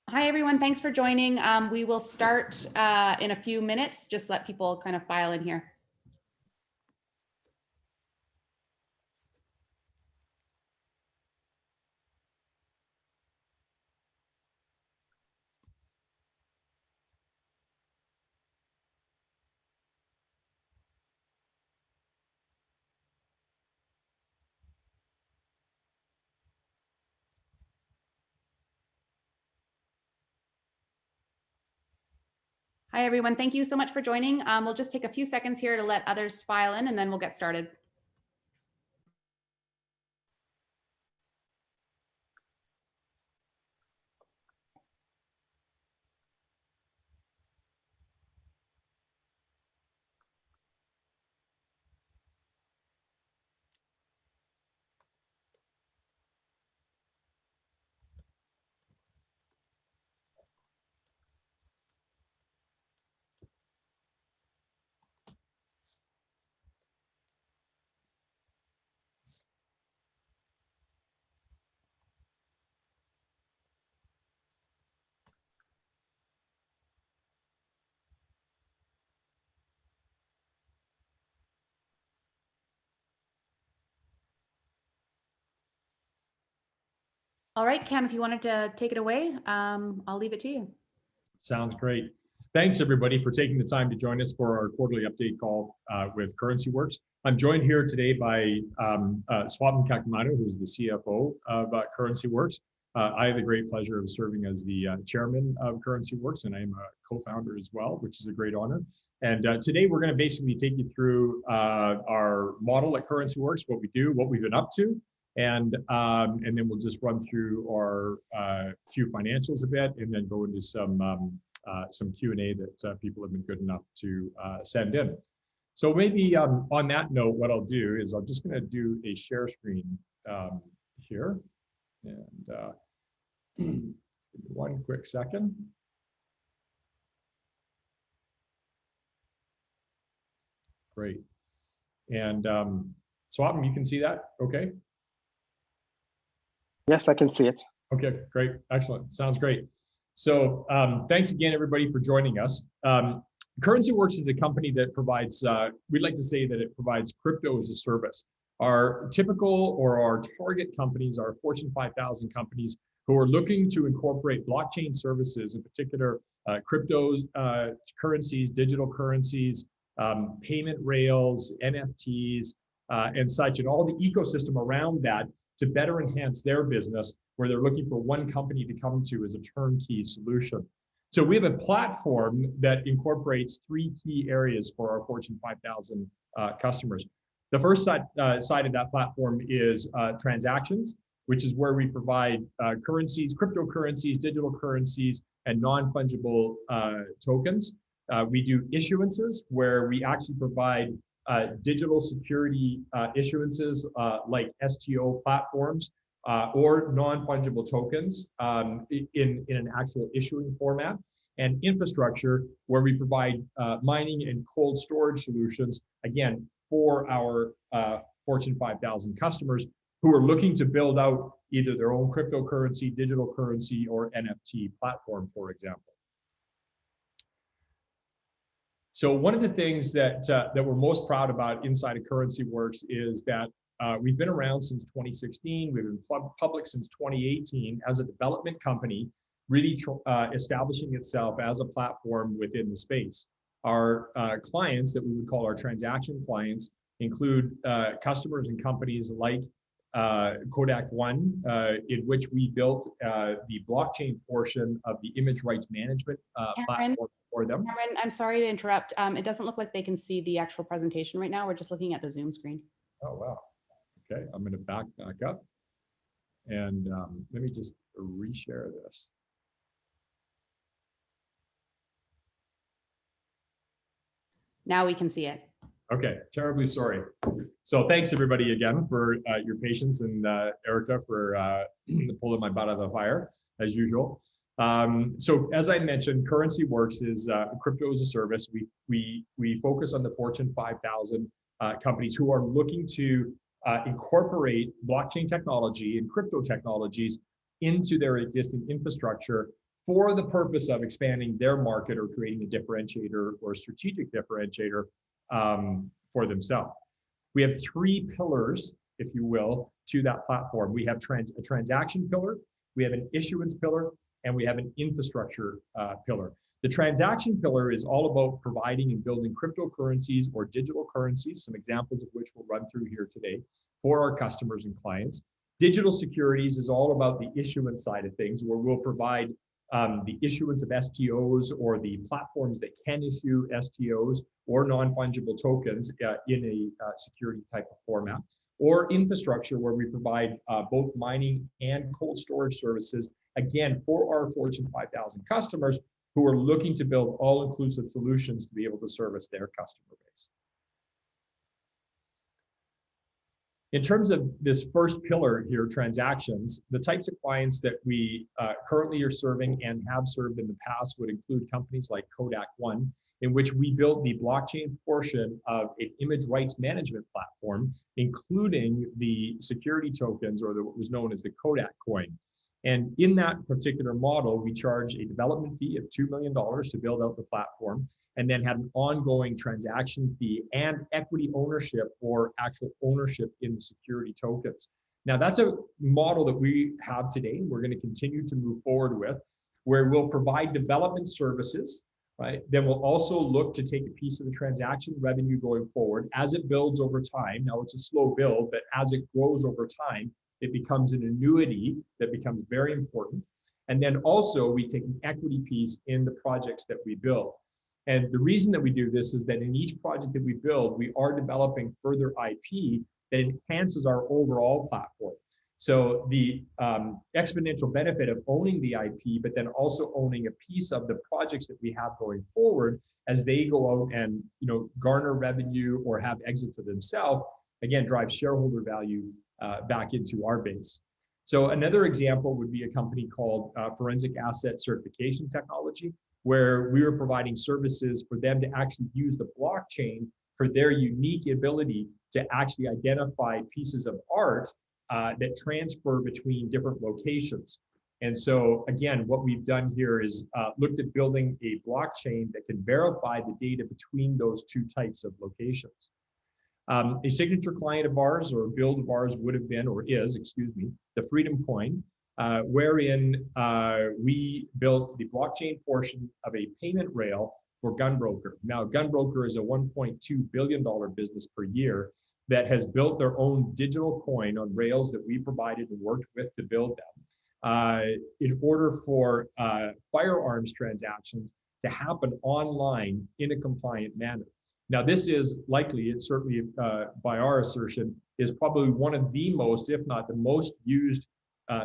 Hi, everyone. Thanks for joining. We will start in a few minutes. Just let people kind of file in here. Hi, everyone. Thank you so much for joining. We'll just take a few seconds here to let others file in, and then we'll get started. All right, Cam, if you wanted to take it away, I'll leave it to you. Sounds great. Thanks, everybody, for taking the time to join us for our quarterly update call with CurrencyWorks. I'm joined here today by Swapan Kakumanu, who's the CFO of CurrencyWorks. I have the great pleasure of serving as the chairman of CurrencyWorks, and I'm a co-founder as well, which is a great honor. And today we're going to basically take you through our model at CurrencyWorks, what we do, what we've been up to, and then we'll just run through our Q financials a bit, and then go into some Q&A that people have been good enough to send in. So maybe on that note, what I'll do is I'm just going to do a share screen here, and one quick second. Great. And Swapan, you can see that? Okay. Yes, I can see it. Okay, great. Excellent. Sounds great. So thanks again, everybody, for joining us. CurrencyWorks is a company that provides, we'd like to say that it provides crypto as a service. Our typical or our target companies are Fortune 5000 companies who are looking to incorporate blockchain services, in particular cryptos, currencies, digital currencies, payment rails, NFTs, and such, and all the ecosystem around that to better enhance their business, where they're looking for one company to come to as a turnkey solution. So we have a platform that incorporates three key areas for our Fortune 5000 customers. The first side of that platform is transactions, which is where we provide currencies, cryptocurrencies, digital currencies, and non-fungible tokens. We do issuances, where we actually provide digital security issuances like STO platforms or non-fungible tokens in an actual issuing format, and infrastructure, where we provide mining and cold storage solutions, again, for our Fortune 5000 customers who are looking to build out either their own cryptocurrency, digital currency, or NFT platform, for example. So one of the things that we're most proud about inside of CurrencyWorks is that we've been around since 2016. We've been public since 2018 as a development company, really establishing itself as a platform within the space. Our clients that we would call our transaction clients include customers and companies like Kodak One, in which we built the blockchain portion of the image rights management platform for them. Cameron, I'm sorry to interrupt. It doesn't look like they can see the actual presentation right now. We're just looking at the Zoom screen. Oh, wow. Okay, I'm going to back up. And let me just reshare this. Now we can see it. Okay, terribly sorry. So thanks everybody again for your patience, and Erica for pulling my butt out of the fire as usual. So as I mentioned, CurrencyWorks is crypto as a service. We focus on the Fortune 5000 companies who are looking to incorporate blockchain technology and crypto technologies into their existing infrastructure for the purpose of expanding their market or creating a differentiator or strategic differentiator for themselves. We have three pillars, if you will, to that platform. We have a transaction pillar, we have an issuance pillar, and we have an infrastructure pillar. The transaction pillar is all about providing and building cryptocurrencies or digital currencies, some examples of which we'll run through here today, for our customers and clients. Digital securities is all about the issuance side of things, where we'll provide the issuance of STOs or the platforms that can issue STOs or non-fungible tokens in a security type of format. Or infrastructure, where we provide both mining and cold storage services, again, for our Fortune 5000 customers who are looking to build all-inclusive solutions to be able to service their customer base. In terms of this first pillar here, transactions, the types of clients that we currently are serving and have served in the past would include companies like Kodak One, in which we built the blockchain portion of an image rights management platform, including the security tokens, or what was known as the Kodak coin. And in that particular model, we charge a development fee of $2 million to build out the platform, and then had an ongoing transaction fee and equity ownership or actual ownership in the security tokens. Now, that's a model that we have today. We're going to continue to move forward with, where we'll provide development services, right? Then we'll also look to take a piece of the transaction revenue going forward as it builds over time. Now, it's a slow build, but as it grows over time, it becomes an annuity that becomes very important. And then also we take an equity piece in the projects that we build. And the reason that we do this is that in each project that we build, we are developing further IP that enhances our overall platform. So the exponential benefit of owning the IP, but then also owning a piece of the projects that we have going forward as they go out and garner revenue or have exits of themselves, again, drives shareholder value back into our base. So another example would be a company called Forensic Asset Certification Technology, where we were providing services for them to actually use the blockchain for their unique ability to actually identify pieces of art that transfer between different locations. And so again, what we've done here is looked at building a blockchain that can verify the data between those two types of locations. A signature client of ours, or build of ours, would have been, or is, excuse me, the Freedom Coin, wherein we built the blockchain portion of a payment rail for Gunbroker. Now, Gunbroker is a $1.2 billion business per year that has built their own digital coin on rails that we provided and worked with to build them in order for firearms transactions to happen online in a compliant manner. Now, this is likely, it's certainly by our assertion, is probably one of the most, if not the most used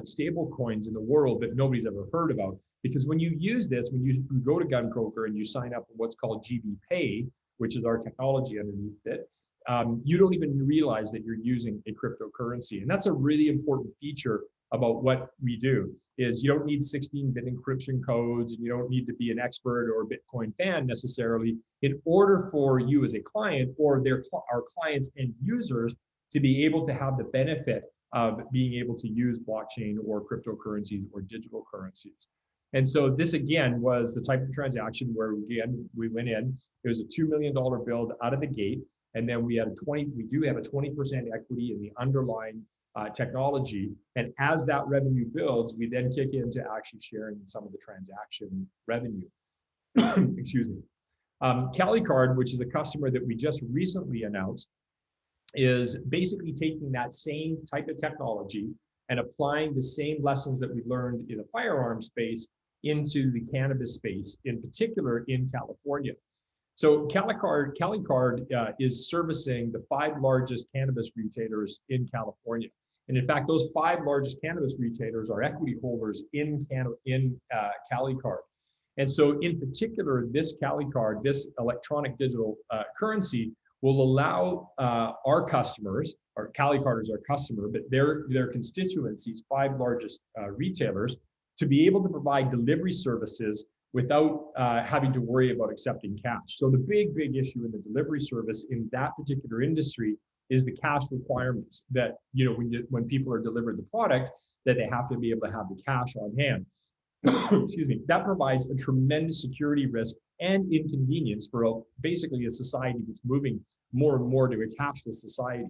stable coins in the world that nobody's ever heard about. Because when you use this, when you go to Gunbroker and you sign up for what's called GB Pay, which is our technology underneath it, you don't even realize that you're using a cryptocurrency. And that's a really important feature about what we do, is you don't need 16-bit encryption codes, and you don't need to be an expert or a Bitcoin fan necessarily in order for you as a client or our clients and users to be able to have the benefit of being able to use blockchain or cryptocurrencies or digital currencies. And so this, again, was the type of transaction where, again, we went in, it was a $2 million build out of the gate. And then we do have a 20% equity in the underlying technology. And as that revenue builds, we then kick into actually sharing some of the transaction revenue. Excuse me. CaliCard, which is a customer that we just recently announced, is basically taking that same type of technology and applying the same lessons that we learned in the firearm space into the cannabis space, in particular in California. So CaliCard is servicing the 5 largest cannabis retailers in California. And in fact, those 5 largest cannabis retailers are equity holders in CaliCard. And so in particular, this CaliCard, this electronic digital currency, will allow our customers, or CaliCard is our customer, but their constituencies, 5 largest retailers, to be able to provide delivery services without having to worry about accepting cash. So the big issue in the delivery service in that particular industry is the cash requirements that, when people are delivered the product, that they have to be able to have the cash on hand. Excuse me. That provides a tremendous security risk and inconvenience for basically a society that's moving more and more to a cashless society.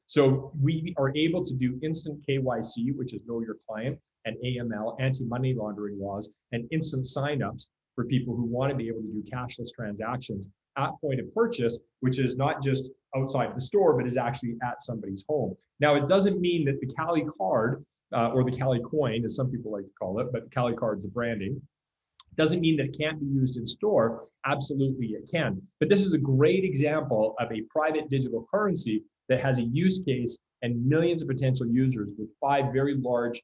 So we are able to do instant KYC, which is know your client, and AML, anti-money laundering laws, and instant signups for people who want to be able to do cashless transactions at point of purchase, which is not just outside the store, but is actually at somebody's home. Now, it doesn't mean that the Cali card or the Cali coin, as some people like to call it, but Cali card's a branding, doesn't mean that it can't be used in store. Absolutely, it can. But this is a great example of a private digital currency that has a use case and millions of potential users with 5 very large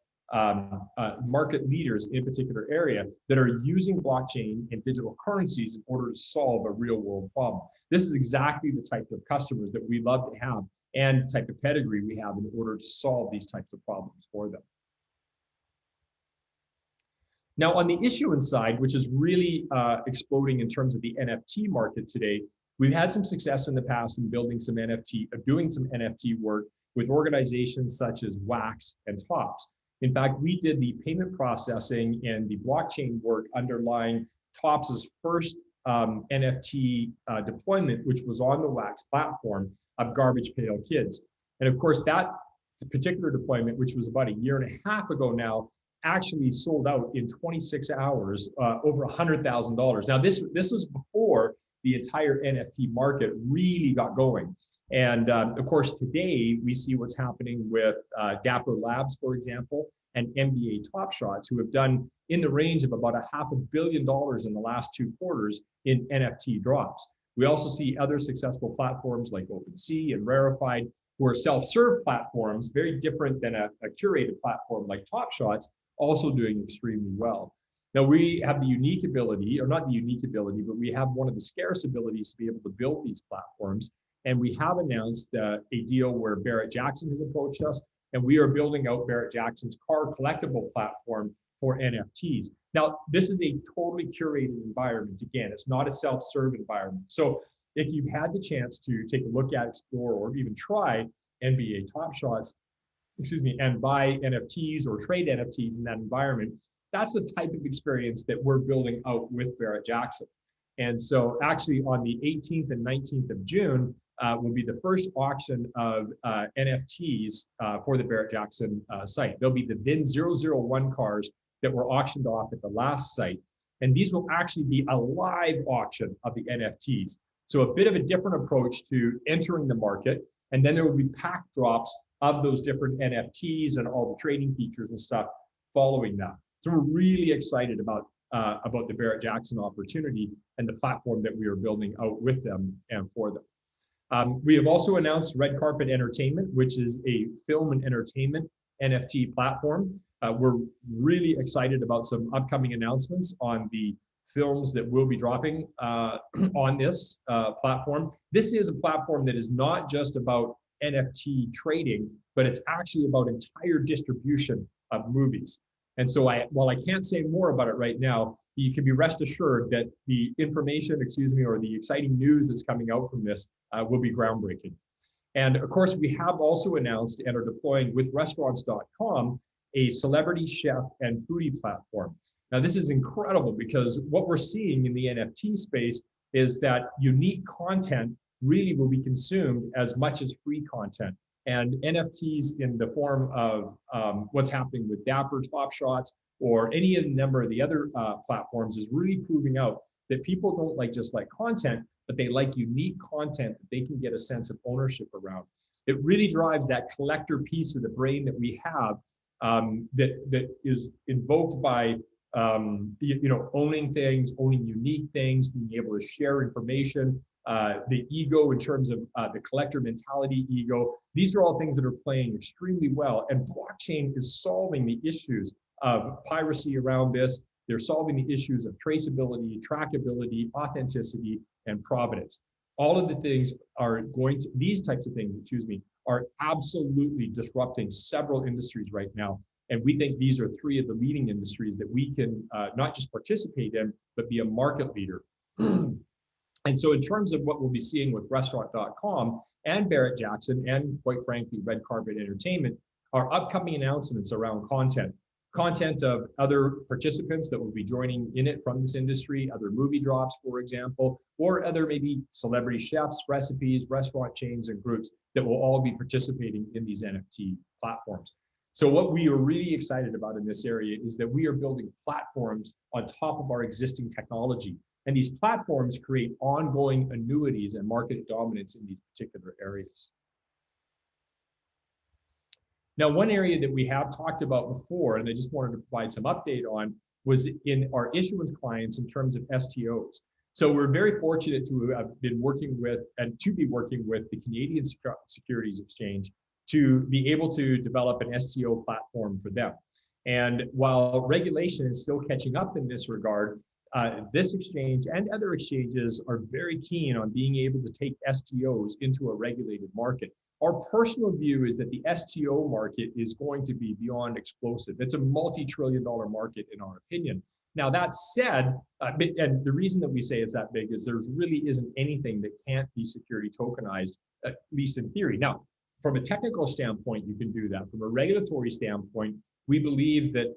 market leaders in a particular area that are using blockchain and digital currencies in order to solve a real world problem. This is exactly the type of customers that we love to have and the type of pedigree we have in order to solve these types of problems for them. Now, on the issuance side, which is really exploding in terms of the NFT market today, we've had some success in the past in building some doing some NFT work with organizations such as Wax and Tops. In fact, we did the payment processing and the blockchain work underlying Tops's first NFT deployment, which was on the Wax platform of Garbage Pail Kids. And of course, that particular deployment, which was about a year and a half ago now, actually sold out in 26 hours, over $100,000. Now, this was before the entire NFT market really got going. And of course, today we see what's happening with Dapper Labs, for example, and NBA Top Shots, who have done in the range of about $500 million in the last 2 quarters in NFT drops. We also see other successful platforms like OpenSea and Rarefied, who are self-serve platforms, very different than a curated platform like Top Shots, also doing extremely well. Now, we have the unique ability, or not the unique ability, but we have one of the scarce abilities to be able to build these platforms. And we have announced a deal where Barrett Jackson has approached us, and we are building out Barrett Jackson's car collectible platform for NFTs. Now, this is a totally curated environment. Again, it's not a self-serve environment. So if you've had the chance to take a look at, explore, or even try NBA Top Shots, and buy NFTs or trade NFTs in that environment, that's the type of experience that we're building out with Barrett Jackson. And so actually on the 18th and 19th of June will be the first auction of NFTs for the Barrett Jackson site. There'll be the VIN 001 cars that were auctioned off at the last site. And these will actually be a live auction of the NFTs. So a bit of a different approach to entering the market. And then there will be pack drops of those different NFTs and all the trading features and stuff following that. So we're really excited about the Barrett Jackson opportunity and the platform that we are building out with them and for them. We have also announced Red Carpet Entertainment, which is a film and entertainment NFT platform. We're really excited about some upcoming announcements on the films that will be dropping on this platform. This is a platform that is not just about NFT trading, but it's actually about entire distribution of movies. And so while I can't say more about it right now, you can be rest assured that the information, or the exciting news that's coming out from this will be groundbreaking. And of course, we have also announced and are deploying with restaurants.com a celebrity chef and foodie platform. Now, this is incredible because what we're seeing in the NFT space is that unique content really will be consumed as much as free content. And NFTs in the form of what's happening with Dapper, Top Shots, or any number of the other platforms is really proving out that people don't just like content, but they like unique content that they can get a sense of ownership around. It really drives that collector piece of the brain that we have that is invoked by owning things, owning unique things, being able to share information, the ego in terms of the collector mentality ego. These are all things that are playing extremely well. And blockchain is solving the issues of piracy around this. They're solving the issues of traceability, trackability, authenticity, and provenance. All of the things these types of things, are absolutely disrupting several industries right now. And we think these are 3 of the leading industries that we can not just participate in, but be a market leader. And so in terms of what we'll be seeing with restaurant.com and Barrett Jackson, and quite frankly, Red Carpet Entertainment, are upcoming announcements around content of other participants that will be joining in it from this industry, other movie drops, for example, or other maybe celebrity chefs, recipes, restaurant chains, and groups that will all be participating in these NFT platforms. So what we are really excited about in this area is that we are building platforms on top of our existing technology. And these platforms create ongoing annuities and market dominance in these particular areas. Now, one area that we have talked about before, and I just wanted to provide some update on, was in our issuance clients in terms of STOs. So we're very fortunate to have been working with, and to be working with, the Canadian Securities Exchange to be able to develop an STO platform for them. And while regulation is still catching up in this regard, this exchange and other exchanges are very keen on being able to take STOs into a regulated market. Our personal view is that the STO market is going to be beyond explosive. It's a multi-trillion-dollar market in our opinion. Now that said, and the reason that we say it's that big is there really isn't anything that can't be security tokenized, at least in theory. Now, from a technical standpoint, you can do that. From a regulatory standpoint, we believe that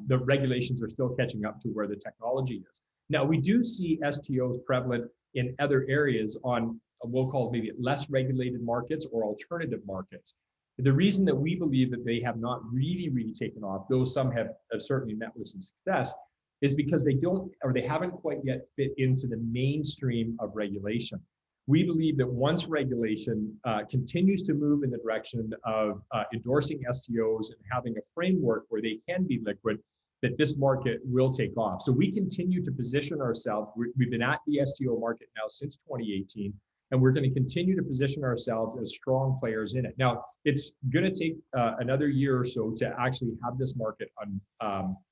the regulations are still catching up to where the technology is. Now, we do see STOs prevalent in other areas on, we'll call it maybe less regulated markets or alternative markets. The reason that we believe that they have not really taken off, though some have certainly met with some success, is because they don't, or they haven't quite yet fit into the mainstream of regulation. We believe that once regulation continues to move in the direction of endorsing STOs and having a framework where they can be liquid, that this market will take off. So we continue to position ourselves. We've been at the STO market now since 2018, and we're going to continue to position ourselves as strong players in it. Now, it's going to take another year or so to actually have this market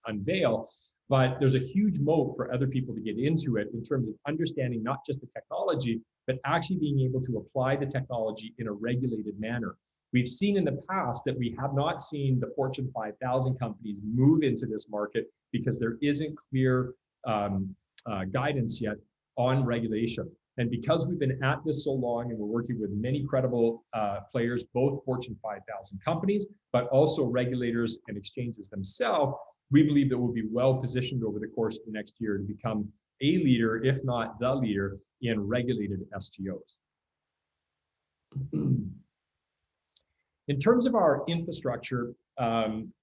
unveil, but there's a huge moat for other people to get into it in terms of understanding not just the technology, but actually being able to apply the technology in a regulated manner. We've seen in the past that we have not seen the Fortune 5000 companies move into this market because there isn't clear guidance yet on regulation. And because we've been at this so long and we're working with many credible players, both Fortune 5000 companies, but also regulators and exchanges themselves, we believe that we'll be well positioned over the course of the next year to become a leader, if not the leader, in regulated STOs. In terms of our infrastructure,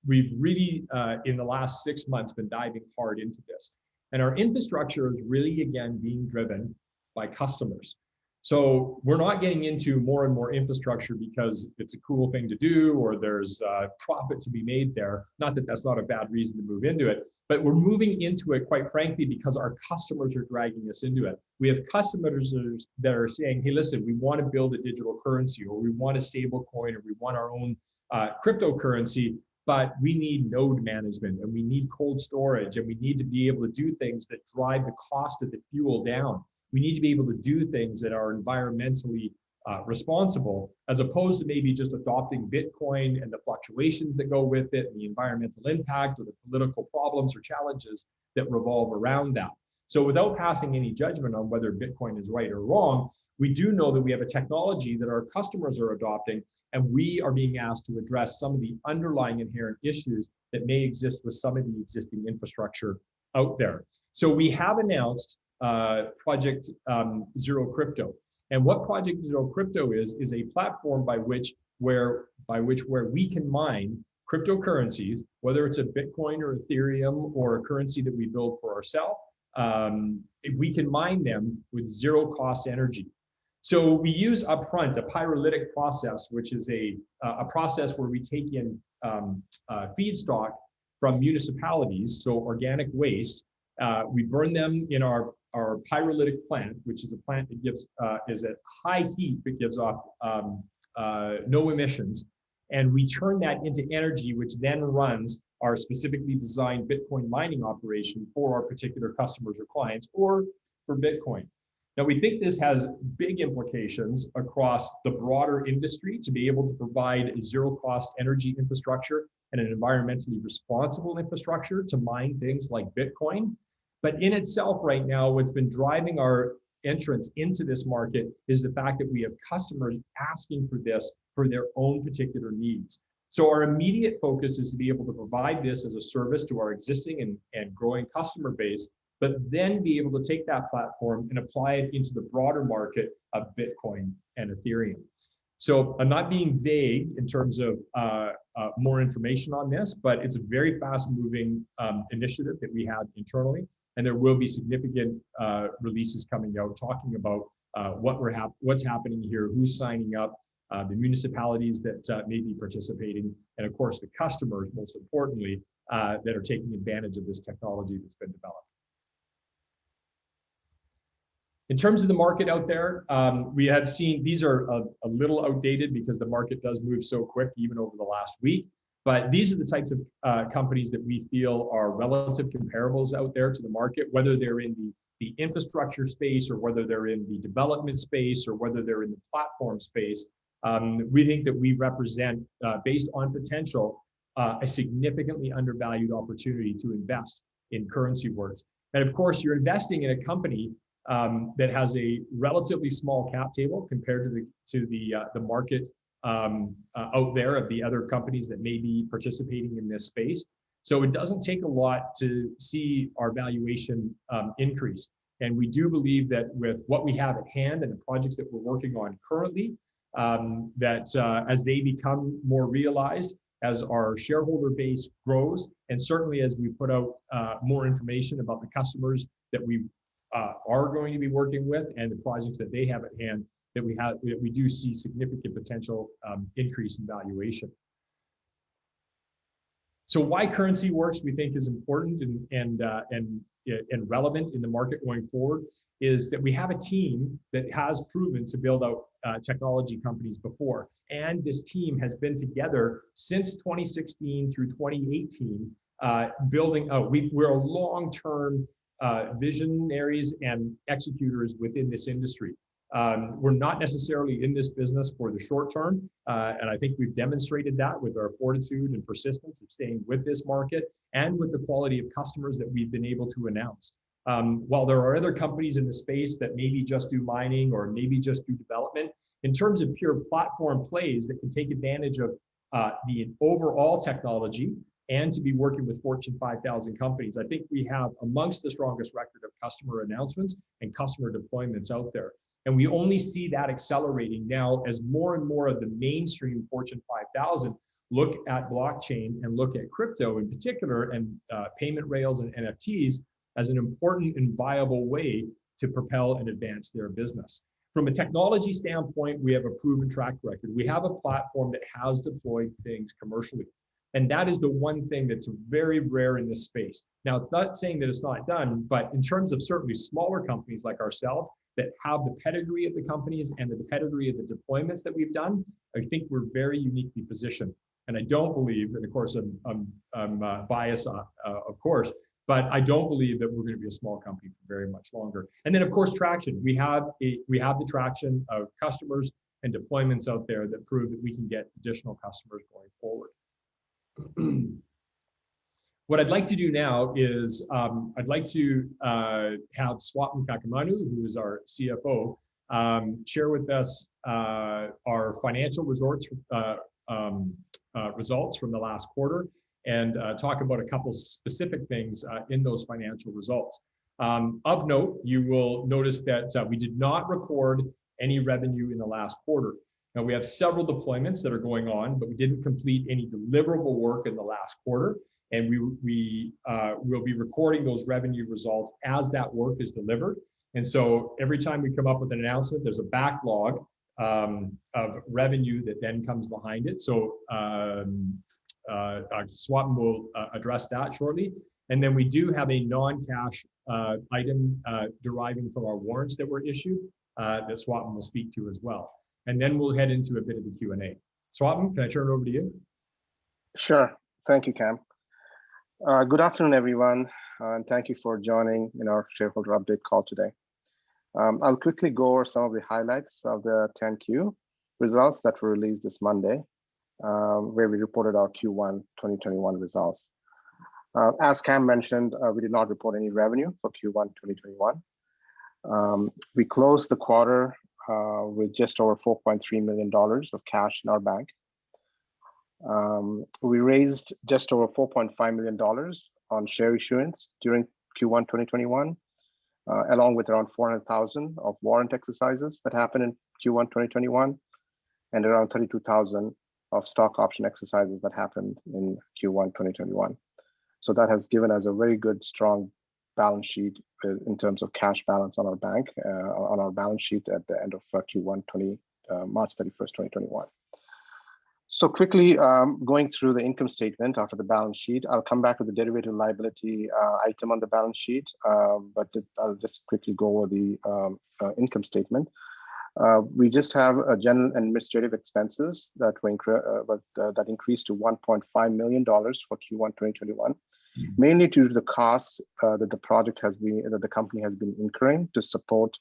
we've really, in the last 6 months, been diving hard into this. And our infrastructure is really, again, being driven by customers. So we're not getting into more and more infrastructure because it's a cool thing to do or there's profit to be made there. Not that that's not a bad reason to move into it, but we're moving into it, quite frankly, because our customers are dragging us into it. We have customers that are saying, hey, listen, we want to build a digital currency, or we want a stable coin, or we want our own cryptocurrency, but we need node management and we need cold storage and we need to be able to do things that drive the cost of the fuel down. We need to be able to do things that are environmentally responsible, as opposed to maybe just adopting Bitcoin and the fluctuations that go with it, and the environmental impact or the political problems or challenges that revolve around that. So without passing any judgment on whether Bitcoin is right or wrong, we do know that we have a technology that our customers are adopting, and we are being asked to address some of the underlying inherent issues that may exist with some of the existing infrastructure out there. So we have announced Project Zero Crypto. And what Project Zero Crypto is a platform by which we can mine cryptocurrencies, whether it's a Bitcoin or Ethereum or a currency that we build for ourselves. We can mine them with zero cost energy. So we use upfront a pyrolytic process, which is a process where we take in feedstock from municipalities, so organic waste. We burn them in our pyrolytic plant, which is a plant that gives is at high heat but gives off no emissions, and we turn that into energy, which then runs our specifically designed Bitcoin mining operation for our particular customers or clients, or for Bitcoin. Now, we think this has big implications across the broader industry to be able to provide a zero-cost energy infrastructure and an environmentally responsible infrastructure to mine things like Bitcoin. But in itself right now, what's been driving our entrance into this market is the fact that we have customers asking for this for their own particular needs. So our immediate focus is to be able to provide this as a service to our existing and growing customer base, but then be able to take that platform and apply it into the broader market of Bitcoin and Ethereum. So I'm not being vague in terms of more information on this, but it's a very fast-moving initiative that we have internally, and there will be significant releases coming out talking about what's happening here, who's signing up, the municipalities that may be participating, and of course the customers, most importantly, that are taking advantage of this technology that's been developed. In terms of the market out there, we have seen these are a little outdated because the market does move so quick, even over the last week. But these are the types of companies that we feel are relative comparables out there to the market, whether they're in the infrastructure space or whether they're in the development space or whether they're in the platform space. We think that we represent, based on potential, a significantly undervalued opportunity to invest in CurrencyWorks. And of course, you're investing in a company that has a relatively small cap table compared to the market out there of the other companies that may be participating in this space. So it doesn't take a lot to see our valuation increase. And we do believe that with what we have at hand and the projects that we're working on currently, that as they become more realized, as our shareholder base grows, and certainly as we put out more information about the customers that we are going to be working with and the projects that they have at hand, that we do see significant potential increase in valuation. So why CurrencyWorks we think is important and relevant in the market going forward is that we have a team that has proven to build out technology companies before. And this team has been together since 2016 through 2018, building out. We're a long-term visionaries and executors within this industry. We're not necessarily in this business for the short term, and I think we've demonstrated that with our fortitude and persistence of staying with this market and with the quality of customers that we've been able to announce. While there are other companies in the space that maybe just do mining or maybe just do development, in terms of pure platform plays that can take advantage of the overall technology and to be working with Fortune 5000 companies, I think we have amongst the strongest record of customer announcements and customer deployments out there. And we only see that accelerating now as more and more of the mainstream Fortune 5000 look at blockchain and look at crypto in particular and payment rails and NFTs as an important and viable way to propel and advance their business. From a technology standpoint, we have a proven track record. We have a platform that has deployed things commercially. And that is the one thing that's very rare in this space. Now, it's not saying that it's not done, but in terms of certainly smaller companies like ourselves that have the pedigree of the companies and the pedigree of the deployments that we've done, I think we're very uniquely positioned. And I don't believe, and of course I'm biased, of course, but I don't believe that we're going to be a small company for very much longer. And then of course, traction. We have the traction of customers and deployments out there that prove that we can get additional customers going forward. What I'd like to do now is I'd like to have Swapan Kakumanu, who is our CFO, share with us our financial results from the last quarter and talk about a couple specific things in those financial results. Of note, you will notice that we did not record any revenue in the last quarter. Now, we have several deployments that are going on, but we didn't complete any deliverable work in the last quarter. And we will be recording those revenue results as that work is delivered. And so every time we come up with an announcement, there's a backlog of revenue that then comes behind it. So Swapan will address that shortly. And then we do have a non-cash item deriving from our warrants that were issued that Swapan will speak to as well. And then we'll head into a bit of the Q&A. Swapan, can I turn it over to you? Sure. Thank you, Cam. Good afternoon, everyone, and thank you for joining in our shareholder update call today. I'll quickly go over some of the highlights of the 10Q results that were released this Monday, where we reported our Q1 2021 results. As Cam mentioned, we did not report any revenue for Q1 2021. We closed the quarter with just over $4.3 million of cash in our bank. We raised just over $4.5 million on share issuance during Q1 2021, along with around 400,000 of warrant exercises that happened in Q1 2021, and around 32,000 of stock option exercises that happened in Q1 2021. So that has given us a very good, strong balance sheet in terms of cash balance on our bank, on our balance sheet at the end of Q1 March 31st, 2021. So quickly going through the income statement after the balance sheet, I'll come back to the derivative liability item on the balance sheet, but I'll just quickly go over the income statement. We just have general and administrative expenses that that increased to $1.5 million for Q1 2021, mainly due to the costs that the company has been incurring to support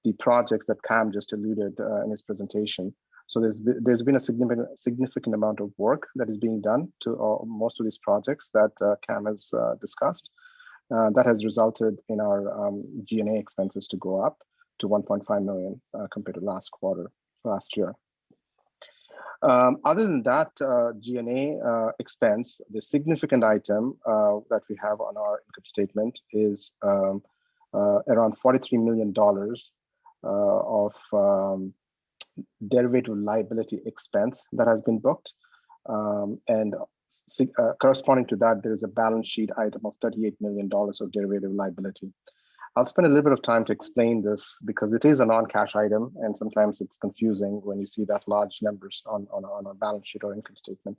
the projects that Cam just alluded in his presentation. So there's been a significant amount of work that is being done to most of these projects that Cam has discussed. That has resulted in our G&A expenses to go up to 1.5 million compared to last year. Other than that, G&A expense, the significant item that we have on our income statement is around $43 million of derivative liability expense that has been booked. And corresponding to that, there is a balance sheet item of $38 million of derivative liability. I'll spend a little bit of time to explain this because it is a non-cash item, and sometimes it's confusing when you see that large numbers on a balance sheet or income statement.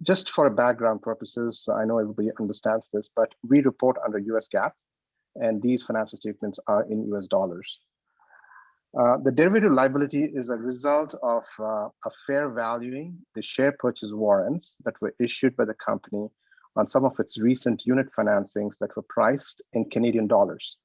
Just for background purposes, I know everybody understands this, but we report under US GAAP, and these financial statements are in US dollars. The derivative liability is a result of a fair valuing the share purchase warrants that were issued by the company on some of its recent unit financings that were priced in Canadian dollars.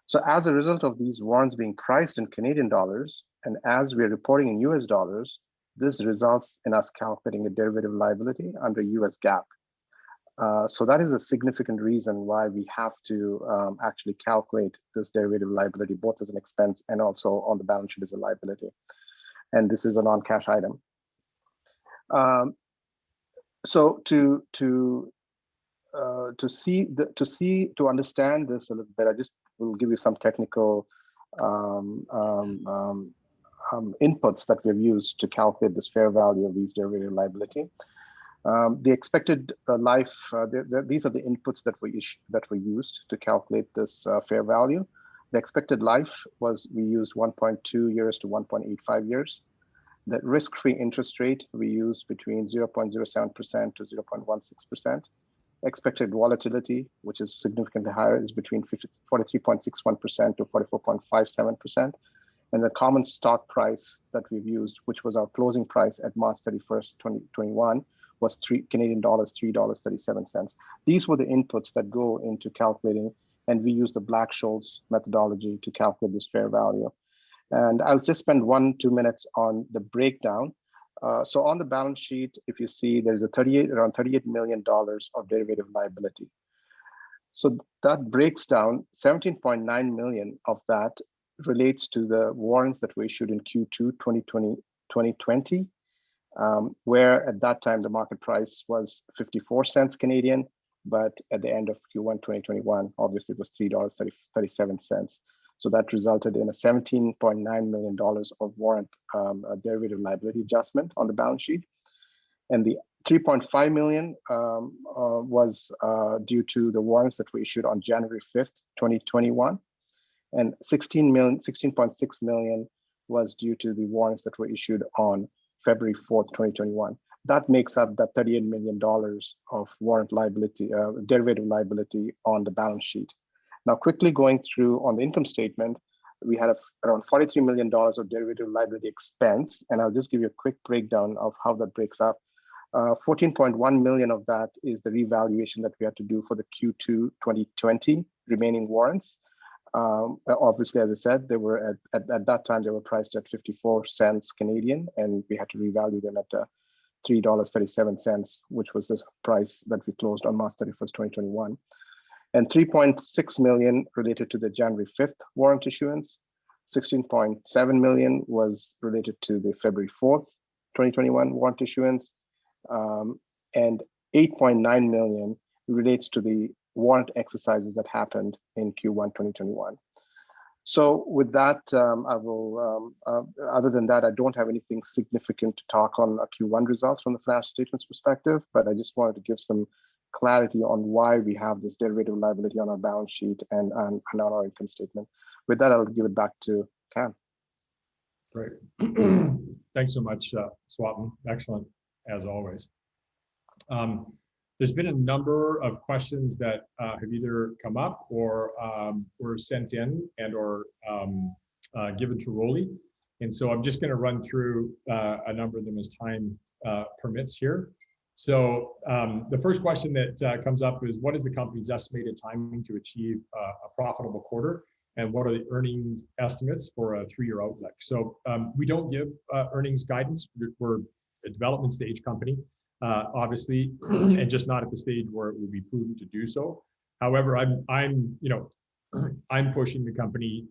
So as a result of these warrants being priced in Canadian dollars, and as we're reporting in US dollars, this results in us calculating a derivative liability under US GAAP. So that is a significant reason why we have to actually calculate this derivative liability, both as an expense and also on the balance sheet as a liability. And this is a non-cash item. So to understand this a little bit, I just will give you some technical inputs that we've used to calculate this fair value of these derivative liability. The expected life, these are the inputs that we used to calculate this fair value. The expected life was, we used 1.2 years to 1.85 years. The risk-free interest rate we used between 0.07% to 0.16%. Expected volatility, which is significantly higher, is between 43.61% to 44.57%. And the common stock price that we've used, which was our closing price at March 31st, 2021, was Canadian dollars, $3.37. These were the inputs that go into calculating, and we use the Black-Scholes methodology to calculate this fair value. And I'll just spend 1-2 minutes on the breakdown. So on the balance sheet, if you see, there's around $38 million of derivative liability. So that breaks down, 17.9 million of that relates to the warrants that were issued in Q2 2020, where at that time the market price was 54 cents Canadian, but at the end of Q1 2021, obviously it was $3.37. So that resulted in a $17.9 million of warrant derivative liability adjustment on the balance sheet. And the 3.5 million was due to the warrants that were issued on January 5th, 2021. And 16.6 million was due to the warrants that were issued on February 4th, 2021. That makes up that $38 million of warrant liability, derivative liability on the balance sheet. Now, quickly going through on the income statement, we had around $43 million of derivative liability expense, and I'll just give you a quick breakdown of how that breaks up. 14.1 million of that is the revaluation that we had to do for the Q2 2020 remaining warrants. Obviously, as I said, they were at that time, they were priced at 54 cents Canadian, and we had to revalue them at $3.37, which was the price that we closed on March 31st, 2021. and 3.6 million related to the January 5th warrant issuance. 16.7 million was related to the February 4th, 2021 warrant issuance, and 8.9 million relates to the warrant exercises that happened in Q1 2021. So with that, I will, other than that, I don't have anything significant to talk on Q1 results from the financial statements perspective, but I just wanted to give some clarity on why we have this derivative liability on our balance sheet and on our income statement. With that, I'll give it back to Cam. Great. Thanks so much, Swapan. Excellent, as always. There's been a number of questions that have either come up or were sent in and or given to Rolly. And so I'm just going to run through a number of them as time permits here. So the first question that comes up is, what is the company's estimated timing to achieve a profitable quarter? And what are the earnings estimates for a 3-year outlook? So we don't give earnings guidance. We're a development stage company, obviously, and just not at the stage where it would be prudent to do so. However, I'm pushing the company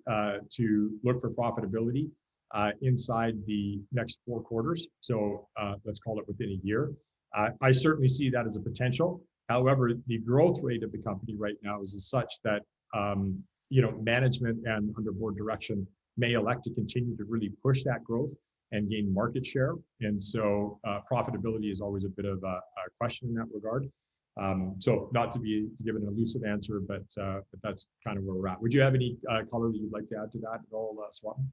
to look for profitability inside the next 4 quarters. So let's call it within a year. I certainly see that as a potential. However, the growth rate of the company right now is such that management and under board direction may elect to continue to really push that growth and gain market share. And so profitability is always a bit of a question in that regard. So not to give an elusive answer, but that's kind of where we're at. Would you have any color that you'd like to add to that at all, Swapan?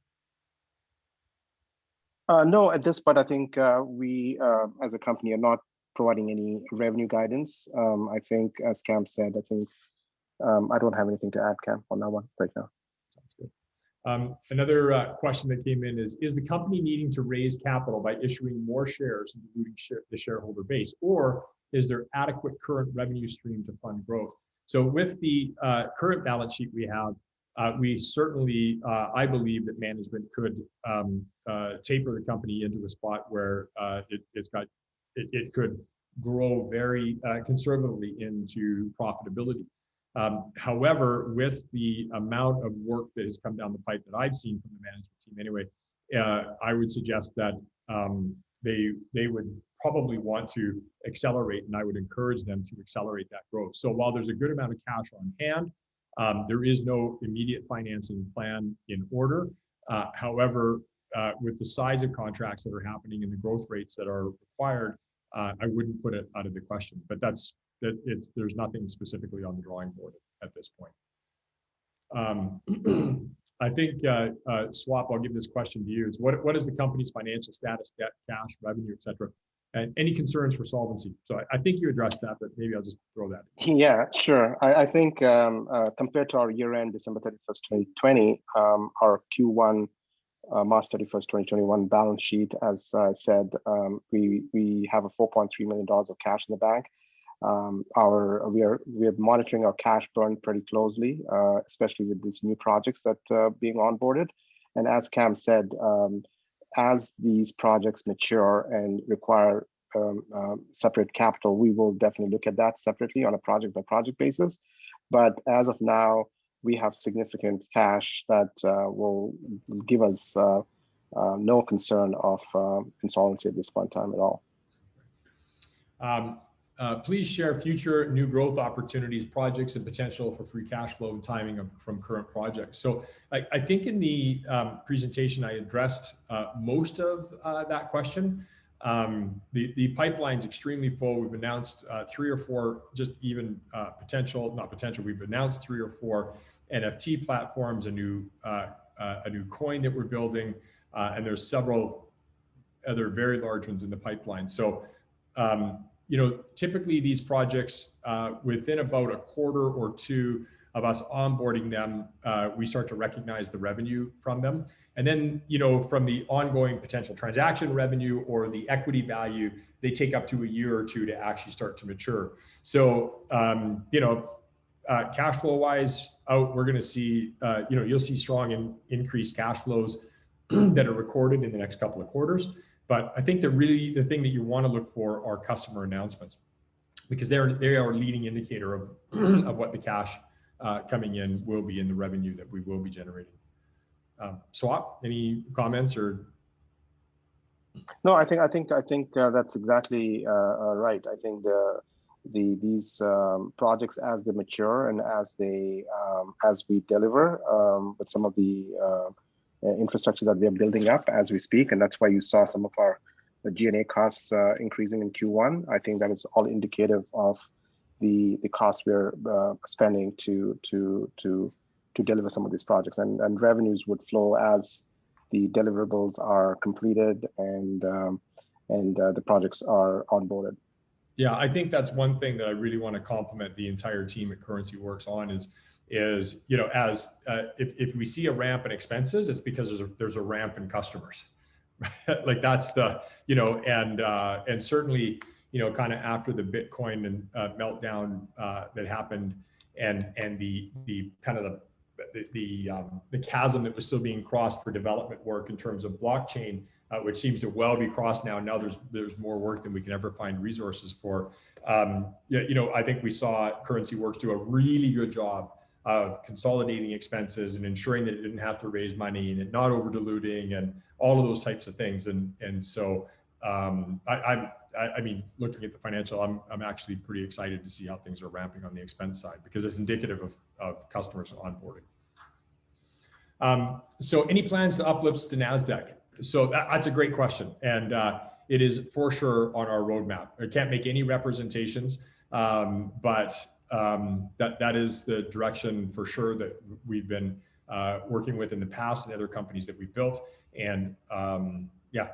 No, at this point, I think we as a company are not providing any revenue guidance. I think, as Cam said, I think I don't have anything to add, Cam, on that one right now. Sounds good. Another question that came in is the company needing to raise capital by issuing more shares and diluting the shareholder base, or is there adequate current revenue stream to fund growth? So with the current balance sheet we have, we certainly, I believe that management could taper the company into a spot where it could grow very conservatively into profitability. However, with the amount of work that has come down the pipe that I've seen from the management team anyway, I would suggest that they would probably want to accelerate, and I would encourage them to accelerate that growth. So while there's a good amount of cash on hand, there is no immediate financing plan in order. However, with the size of contracts that are happening and the growth rates that are required, I wouldn't put it out of the question. But there's nothing specifically on the drawing board at this point. I think, Swap, I'll give this question to you. Is what is the company's financial status, debt, cash, revenue, et cetera? And any concerns for solvency? So I think you addressed that, but maybe I'll just throw that in. Yeah, sure. I think compared to our year-end, December 31st, 2020, our Q1, March 31st, 2021 balance sheet, as I said, we have a $4.3 million of cash in the bank. We are monitoring our cash burn pretty closely, especially with these new projects that are being onboarded. And as Cam said, as these projects mature and require separate capital, we will definitely look at that separately on a project-by-project basis. But as of now, we have significant cash that will give us no concern of insolvency at this point in time at all. Please share future new growth opportunities, projects, and potential for free cash flow and timing from current projects. So I think in the presentation, I addressed most of that question. The pipeline's extremely full. We've announced 3 or 4, just even we've announced 3 or 4 NFT platforms, a new coin that we're building, and there's several other very large ones in the pipeline. So typically these projects, within about a quarter or 2 of us onboarding them, we start to recognize the revenue from them. And then, from the ongoing potential transaction revenue or the equity value, they take up to a year or 2 to actually start to mature. So, cash flow wise, we're going to see, you'll see strong increased cash flows that are recorded in the next couple of quarters. But I think the thing that you want to look for are customer announcements. because they are a leading indicator of, of what the cash coming in will be in the revenue that we will be generating. Swap, any comments or? No, I think that's exactly right. I think these projects, as they mature and as we deliver with some of the infrastructure that we are building up as we speak, and that's why you saw some of our G&A costs increasing in Q1. I think that is all indicative of the costs we're spending to deliver some of these projects, and revenues would flow as the deliverables are completed and the projects are onboarded. Yeah, I think that's one thing that I really want to compliment the entire team at CurrencyWorks on is you know, as if we see a ramp in expenses, it's because there's a ramp in customers. Like that's the, you know, and certainly, you know, kind of after the Bitcoin and meltdown that happened, and the kind of the chasm that was still being crossed for development work in terms of blockchain, which seems to well be crossed now. Now there's more work than we can ever find resources for. You know, I think we saw CurrencyWorks do a really good job of consolidating expenses and ensuring that it didn't have to raise money and it not over diluting and all of those types of things. And so I mean, looking at the financial, I'm actually pretty excited to see how things are ramping on the expense side, because it's indicative of customers onboarding. So any plans to uplift to Nasdaq? So that's a great question. And it is for sure on our roadmap. I can't make any representations, but that is the direction for sure that we've been working with in the past and other companies that we've built. And yeah,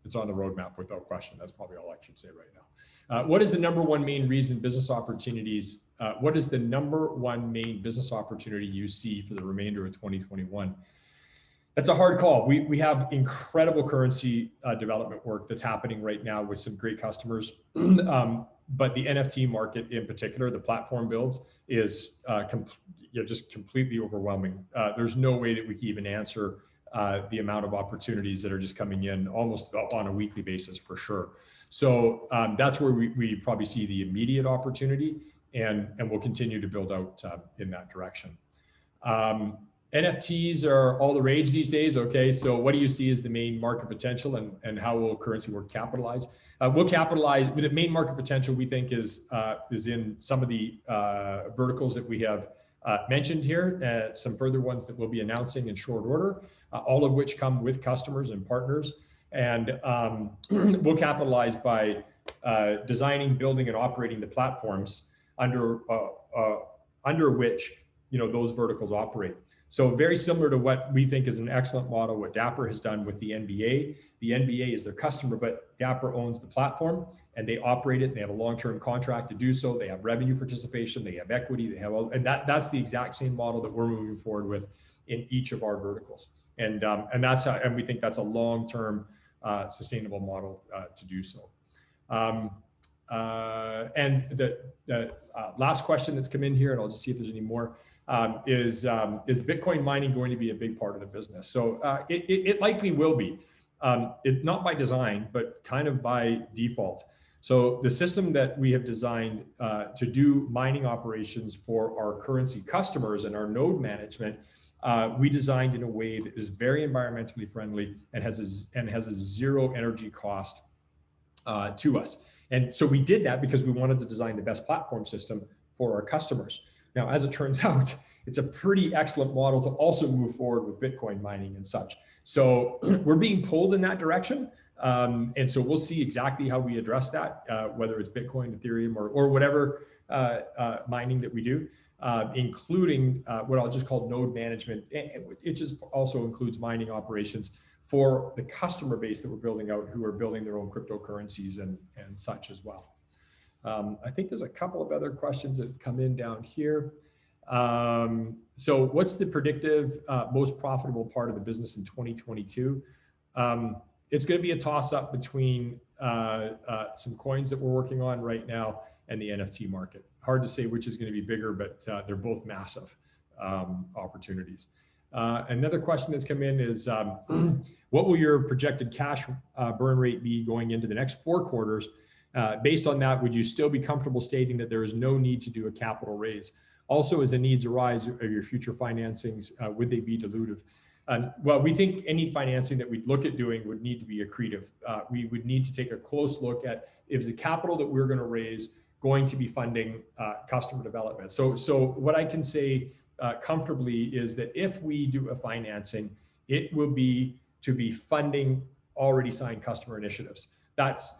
it's on the roadmap without question. That's probably all I should say right now. What is the number one main reason business opportunities? What is the number one main business opportunity you see for the remainder of 2021? That's a hard call. We have incredible currency development work that's happening right now with some great customers. But the NFT market in particular, the platform builds, is just completely overwhelming. There's no way that we can even answer the amount of opportunities that are just coming in almost on a weekly basis for sure. So that's where we probably see the immediate opportunity, and we'll continue to build out in that direction. NFTs are all the rage these days. Okay, so what do you see as the main market potential, and how will CurrencyWorks capitalize? We'll capitalize with the main market potential. We think is in some of the verticals that we have mentioned here, some further ones that we'll be announcing in short order, all of which come with customers and partners. And we'll capitalize by designing, building, and operating the platforms under which, you know, those verticals operate. So very similar to what we think is an excellent model, what Dapper has done with the NBA. The NBA is their customer, but Dapper owns the platform and they operate it, and they have a long-term contract to do so. They have revenue participation, they have equity, they have all, and that's the exact same model that we're moving forward with in each of our verticals. And that's how, and we think that's a long-term sustainable model to do so. And the last question that's come in here, and I'll just see if there's any more, is Bitcoin mining going to be a big part of the business? So it likely will be, not by design, but kind of by default. So the system that we have designed to do mining operations for our currency customers and our node management, we designed in a way that is very environmentally friendly and has a zero energy cost to us. And so we did that because we wanted to design the best platform system for our customers. Now, as it turns out, it's a pretty excellent model to also move forward with Bitcoin mining and such. So we're being pulled in that direction. And so we'll see exactly how we address that, whether it's Bitcoin, Ethereum, or whatever mining that we do, including what I'll just call node management. It just also includes mining operations for the customer base that we're building out, who are building their own cryptocurrencies and such as well. I think there's a couple of other questions that come in down here. So what's the predictive most profitable part of the business in 2022? It's going to be a toss-up between some coins that we're working on right now and the NFT market. Hard to say which is going to be bigger, but they're both massive opportunities. Another question that's come in is, what will your projected cash burn rate be going into the next 4 quarters? Based on that, would you still be comfortable stating that there is no need to do a capital raise? Also, as the needs arise of your future financings, would they be dilutive? Well, we think any financing that we'd look at doing would need to be accretive. We would need to take a close look at, is the capital that we're going to raise going to be funding customer development? So what I can say comfortably is that if we do a financing, it will be to be funding already signed customer initiatives. That's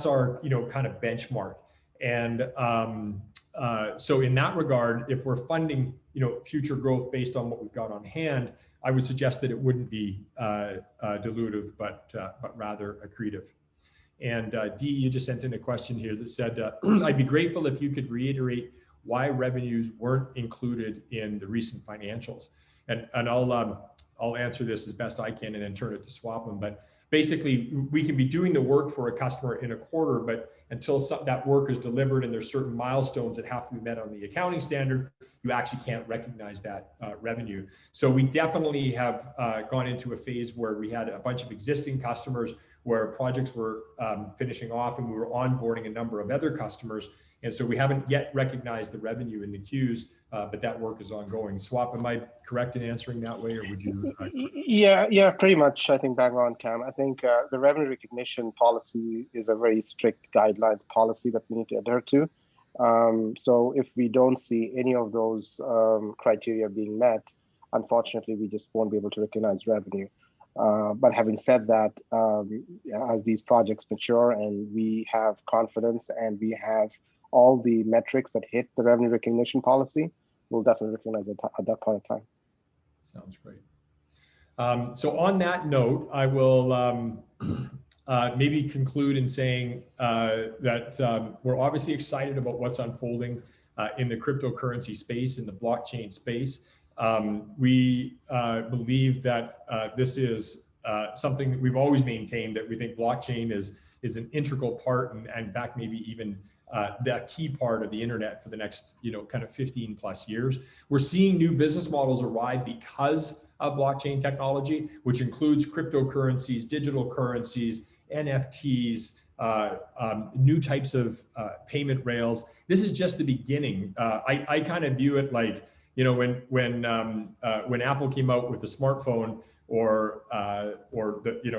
our kind of benchmark. And so in that regard, if we're funding future growth based on what we've got on hand, I would suggest that it wouldn't be dilutive, but rather accretive. And Dee, you just sent in a question here that said, I'd be grateful if you could reiterate why revenues weren't included in the recent financials. And I'll answer this as best I can and then turn it to Swapan. But basically, we can be doing the work for a customer in a quarter, but until that work is delivered and there's certain milestones that have to be met on the accounting standard, you actually can't recognize that revenue. So we definitely have gone into a phase where we had a bunch of existing customers where projects were finishing off and we were onboarding a number of other customers. And so we haven't yet recognized the revenue in the queues, but that work is ongoing. Swap, am I correct in answering that way, or would you? Yeah, pretty much. I think bang on, Cam. I think the revenue recognition policy is a very strict guideline policy that we need to adhere to. So if we don't see any of those criteria being met, unfortunately, we just won't be able to recognize revenue. But having said that, as these projects mature and we have confidence and we have all the metrics that hit the revenue recognition policy, we'll definitely recognize it at that point in time. Sounds great. So on that note, I will maybe conclude in saying that we're obviously excited about what's unfolding in the cryptocurrency space, in the blockchain space. We believe that this is something that we've always maintained, that we think blockchain is an integral part, and in fact, maybe even the key part of the internet for the next, kind of 15 plus years. We're seeing new business models arrive because of blockchain technology, which includes cryptocurrencies, digital currencies, NFTs, new types of payment rails. This is just the beginning. I kind of view it like, when Apple came out with the smartphone or the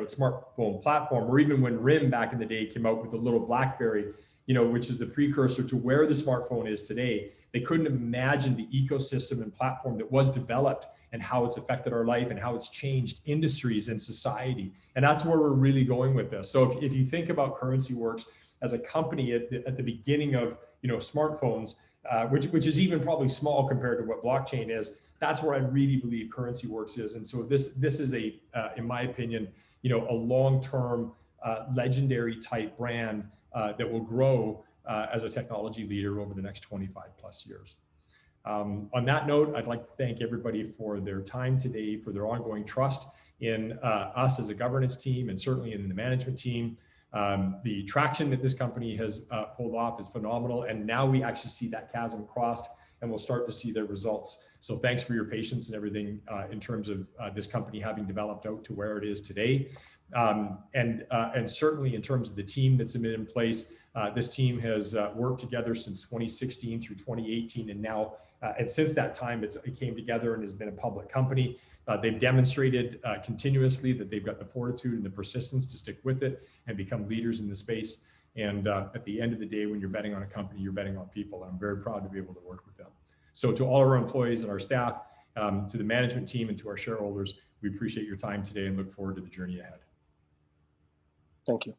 smartphone platform, or even when RIM back in the day came out with the little BlackBerry, which is the precursor to where the smartphone is today. They couldn't imagine the ecosystem and platform that was developed and how it's affected our life and how it's changed industries and society. And that's where we're really going with this. So if you think about CurrencyWorks as a company at the beginning of smartphones, which is even probably small compared to what blockchain is, that's where I really believe CurrencyWorks is. And so this is in my opinion, a long-term legendary type brand that will grow as a technology leader over the next 25 plus years. On that note, I'd like to thank everybody for their time today, for their ongoing trust in us as a governance team, and certainly in the management team. The traction that this company has pulled off is phenomenal. And now we actually see that chasm crossed, and we'll start to see their results. So thanks for your patience and everything in terms of this company having developed out to where it is today. And certainly in terms of the team that's been in place, this team has worked together since 2016 through 2018. And now, and since that time, it came together and has been a public company. They've demonstrated continuously that they've got the fortitude and the persistence to stick with it and become leaders in the space. And at the end of the day, when you're betting on a company, you're betting on people. I'm very proud to be able to work with them. So to all our employees and our staff, to the management team and to our shareholders, we appreciate your time today and look forward to the journey ahead. Thank you.